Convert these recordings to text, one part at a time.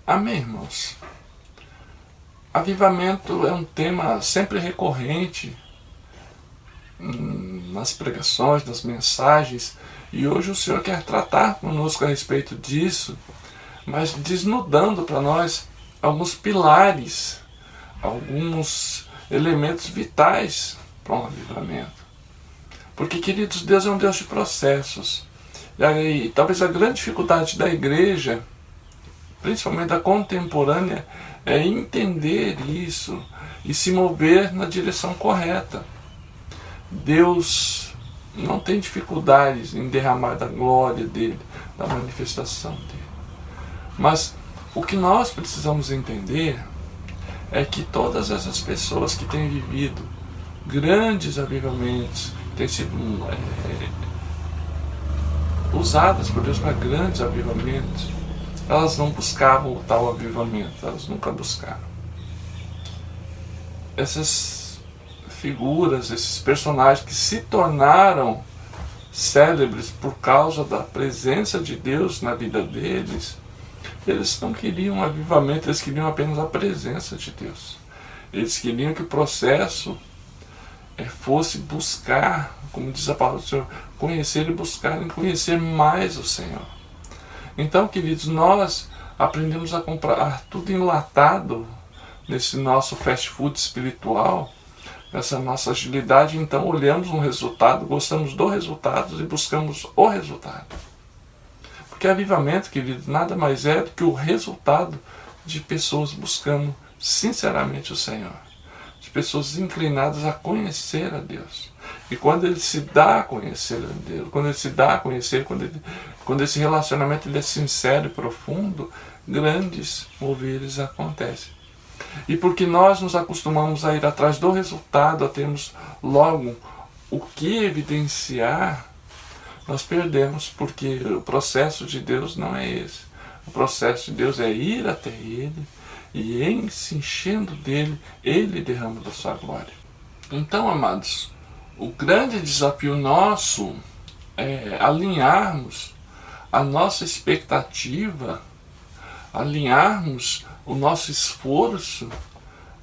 Amém, irmãos? Avivamento é um tema sempre recorrente nas pregações, nas mensagens, e hoje o Senhor quer tratar conosco a respeito disso, mas desnudando para nós alguns pilares, alguns elementos vitais para um avivamento. Porque, queridos, Deus é um Deus de processos. E talvez a grande dificuldade da igreja, principalmente da contemporânea, é entender isso e se mover na direção correta. Deus não tem dificuldades em derramar da glória dele, da manifestação dele. Mas o que nós precisamos entender é que todas essas pessoas que têm vivido grandes avivamentos, têm sido usadas por Deus para grandes avivamentos, elas não buscavam o tal avivamento, elas nunca buscaram. Essas figuras, esses personagens que se tornaram célebres por causa da presença de Deus na vida deles, eles não queriam um avivamento, eles queriam apenas a presença de Deus. Eles queriam que o processo fosse buscar, como diz a palavra do Senhor, conhecer e buscar, e conhecer mais o Senhor. Então, queridos, nós aprendemos a comprar tudo enlatado nesse nosso fast food espiritual, nessa nossa agilidade. Então olhamos um resultado, gostamos do resultado e buscamos o resultado. Porque avivamento, queridos, nada mais é do que o resultado de pessoas buscando sinceramente o Senhor, de pessoas inclinadas a conhecer a Deus. E quando ele se dá a conhecer a Deus, quando ele se dá a conhecer, quando esse relacionamento ele é sincero e profundo, grandes moveres acontecem. E porque nós nos acostumamos a ir atrás do resultado, a termos logo o que evidenciar, nós perdemos, porque o processo de Deus não é esse. O processo de Deus é ir até Ele, e em se enchendo dele, Ele derrama da sua glória. Então, amados, o grande desafio nosso é alinharmos a nossa expectativa, alinharmos o nosso esforço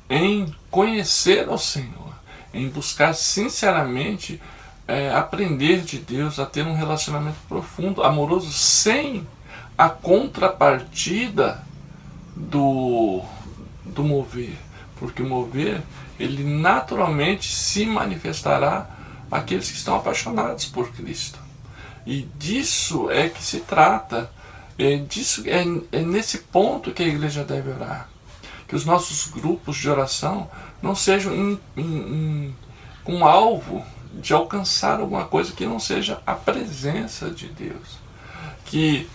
em conhecer ao Senhor, em buscar sinceramente aprender de Deus, a ter um relacionamento profundo, amoroso, sem a contrapartida do mover. Porque o mover, ele naturalmente se manifestará àqueles que estão apaixonados por Cristo. E disso é que se trata. É nesse ponto que a igreja deve orar. Que os nossos grupos de oração não sejam com alvo de alcançar alguma coisa que não seja a presença de Deus. Que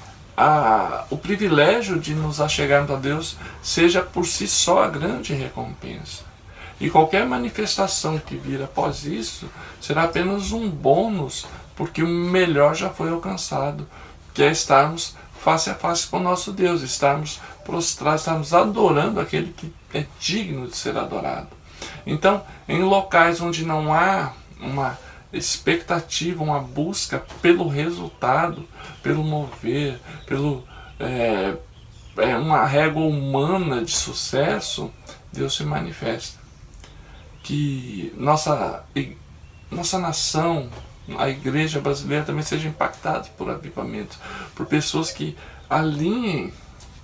o privilégio de nos achegarmos a Deus seja por si só a grande recompensa. E qualquer manifestação que vir após isso será apenas um bônus, porque o melhor já foi alcançado, que é estarmos face a face com o nosso Deus, estarmos prostrados, estarmos adorando aquele que é digno de ser adorado. Então, em locais onde não há uma expectativa, uma busca pelo resultado, pelo mover, pelo uma régua humana de sucesso, Deus se manifesta. Que nossa nação, a igreja brasileira também seja impactada por avivamento, por pessoas que alinhem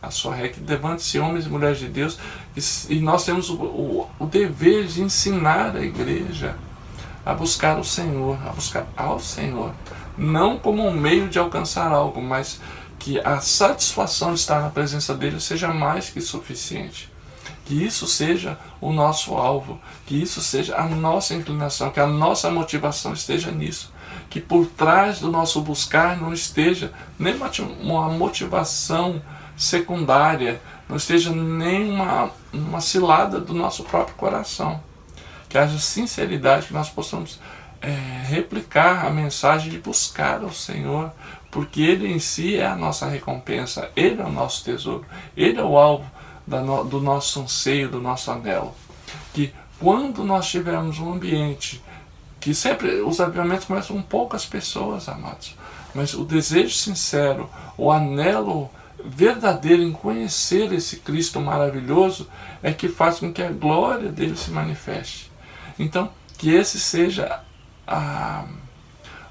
a sua régua, que levantem-se homens e mulheres de Deus, e nós temos o dever de ensinar a igreja a buscar o Senhor, a buscar ao Senhor, não como um meio de alcançar algo, mas que a satisfação de estar na presença dele seja mais que suficiente. Que isso seja o nosso alvo, que isso seja a nossa inclinação, que a nossa motivação esteja nisso. Que por trás do nosso buscar não esteja nem uma motivação secundária, não esteja nem uma cilada do nosso próprio coração. Que haja sinceridade, que nós possamos replicar a mensagem de buscar ao Senhor, porque Ele em si é a nossa recompensa, Ele é o nosso tesouro, Ele é o alvo do nosso anseio, do nosso anelo. Que quando nós tivermos um ambiente, que sempre os avivamentos começam com poucas pessoas, amados, mas o desejo sincero, o anelo verdadeiro em conhecer esse Cristo maravilhoso é que faz com que a glória dele se manifeste. Então, que esse seja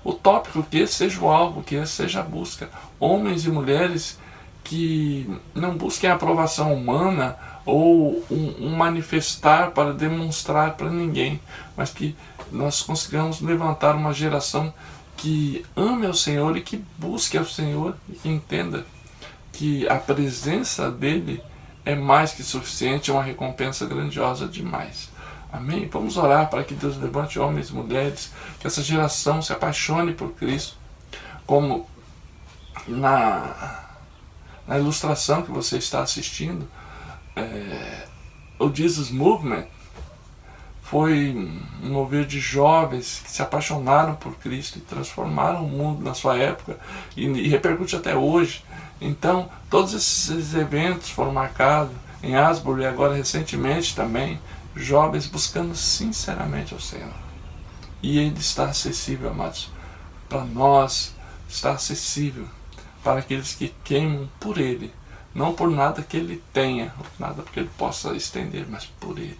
o tópico, que esse seja o alvo, que esse seja a busca. Homens e mulheres que não busquem a aprovação humana ou um manifestar para demonstrar para ninguém, mas que nós consigamos levantar uma geração que ame ao Senhor e que busque ao Senhor e que entenda que a presença dele é mais que suficiente, é uma recompensa grandiosa demais. Amém? Vamos orar para que Deus levante homens e mulheres, que essa geração se apaixone por Cristo, como na ilustração que você está assistindo. O Jesus Movement foi um mover de jovens que se apaixonaram por Cristo e transformaram o mundo na sua época e repercute até hoje. Então, todos esses eventos foram marcados em Asbury e agora recentemente também, jovens buscando sinceramente ao Senhor. E Ele está acessível, amados, para nós, está acessível para aqueles que queimam por Ele, não por nada que Ele tenha, nada porque Ele possa estender, mas por Ele.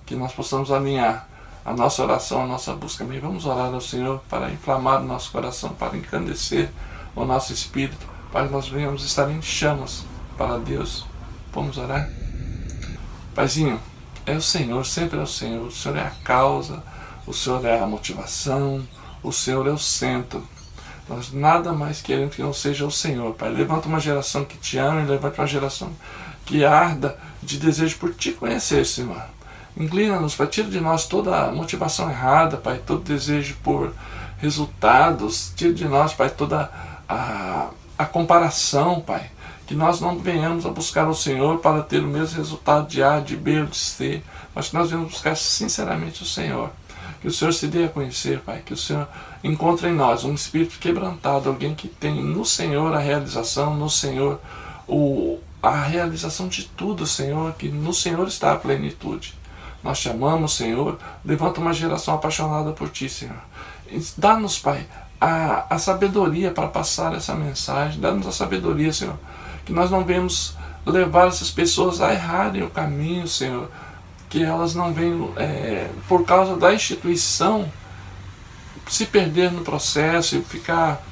Que nós possamos alinhar a nossa oração, a nossa busca. Amém? Vamos orar ao Senhor para inflamar o nosso coração, para encandecer o nosso espírito, para que nós venhamos estar em chamas para Deus. Vamos orar? Paizinho, é o Senhor, sempre é o Senhor. O Senhor é a causa, o Senhor é a motivação, o Senhor é o centro. Nós nada mais queremos que não seja o Senhor, Pai. Levanta uma geração que te ama e levanta uma geração que arda de desejo por te conhecer, Senhor. Inclina-nos, Pai, tira de nós toda a motivação errada, Pai, todo desejo por resultados, tira de nós, Pai, toda a comparação, Pai, que nós não venhamos a buscar o Senhor para ter o mesmo resultado de A, de B ou de C, mas que nós venhamos buscar sinceramente o Senhor. Que o Senhor se dê a conhecer, Pai, que o Senhor encontre em nós um espírito quebrantado, alguém que tem no Senhor a realização, no Senhor a realização de tudo, Senhor, que no Senhor está a plenitude. Nós te amamos, Senhor, levanta uma geração apaixonada por Ti, Senhor. Dá-nos, Pai, a sabedoria para passar essa mensagem, dá-nos a sabedoria, Senhor, que nós não venhamos levar essas pessoas a errarem o caminho, Senhor, que elas não venham, por causa da instituição, se perder no processo e ficar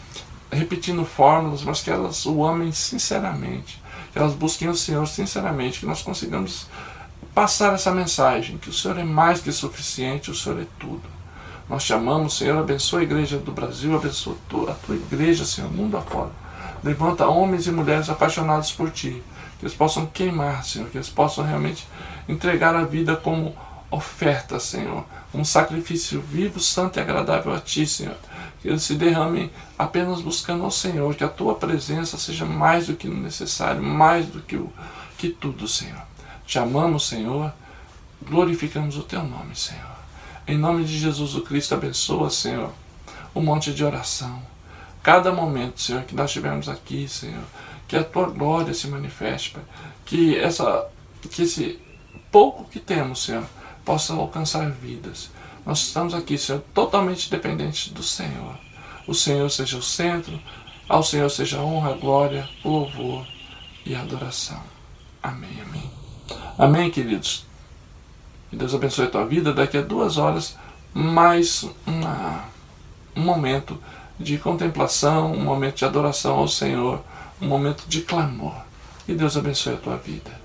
repetindo fórmulas, mas que elas o amem sinceramente, que elas busquem o Senhor sinceramente, que nós consigamos passar essa mensagem, que o Senhor é mais que suficiente, o Senhor é tudo. Nós te amamos, Senhor, abençoa a igreja do Brasil, abençoa a tua igreja, Senhor, mundo afora. Levanta homens e mulheres apaixonados por Ti, que eles possam queimar, Senhor, que eles possam realmente entregar a vida como oferta, Senhor, um sacrifício vivo, santo e agradável a Ti, Senhor. Que eles se derramem apenas buscando ao Senhor, que a Tua presença seja mais do que necessário, mais do que tudo, Senhor. Te amamos, Senhor, glorificamos o Teu nome, Senhor. Em nome de Jesus o Cristo, abençoa, Senhor, o monte de oração. Cada momento, Senhor, que nós estivermos aqui, Senhor, que a Tua glória se manifeste, Pai. Que esse pouco que temos, Senhor, possa alcançar vidas. Nós estamos aqui, Senhor, totalmente dependentes do Senhor. O Senhor seja o centro, ao Senhor seja a honra, a glória, o louvor e a adoração. Amém, amém. Amém, queridos. Que Deus abençoe a tua vida. Daqui a 2 horas, mais um momento de contemplação, um momento de adoração ao Senhor, um momento de clamor. Que Deus abençoe a tua vida.